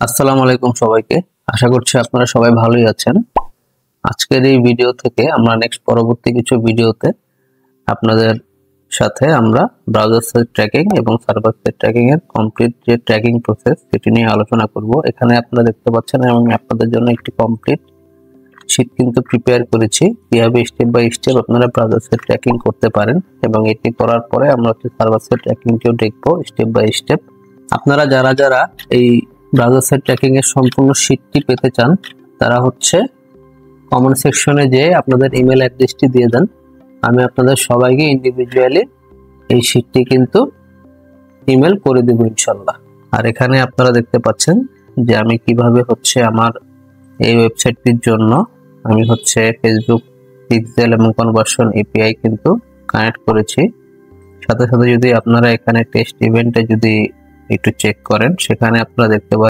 আসসালামু আলাইকুম সবাইকে। আশা করছি আপনারা সবাই ভালোই আছেন। আজকের এই ভিডিও থেকে আমরা পরবর্তী কিছু ভিডিওতে আপনাদের সাথে আমরা ব্রাউজার সাইজ ট্র্যাকিং এবং সার্ভার সাইজ ট্র্যাকিং এর কমপ্লিট যে ট্র্যাকিং প্রসেস সেটি নিয়ে আলোচনা করব। এখানে আপনারা দেখতে পাচ্ছেন আমি আপনাদের জন্য একটি কমপ্লিট শীট কিন্তু প্রিপেয়ার করেছি, কিভাবে স্টেপ বাই স্টেপ আপনারা ব্রাউজার সাইজ ট্র্যাকিং করতে পারেন, এবং এটি করার পরে আমরা সার্ভার সাইজ ট্র্যাকিংটিও দেখবো স্টেপ বাই স্টেপ। আপনারা যারা যারা এই ব্রাউজার সাইড ট্র্যাকিং এর সম্পূর্ণ শীটটি পেতে চান তারা কমেন্ট সেকশনে যে আপনাদের ইমেল অ্যাড্রেসটি দিয়ে দেন, আমি আপনাদের সবাইকে ইন্ডিভিজুয়ালি এই শীটটি কিন্তু ইমেল করে দেব ইনশাল্লাহ। আর এখানে আপনারা দেখতে পাচ্ছেন যে আমি কিভাবে আমার এই ওয়েবসাইটটির জন্য আমি ফেসবুক পিক্সেল এবং কনভার্সন এপিআই কিন্তু কানেক্ট করেছি। সাথে সাথে যদি আপনারা এখানে টেস্ট ইভেন্টে যদি একটু চেক করেন, সেখানে আপনারা দেখতে পাচ্ছেন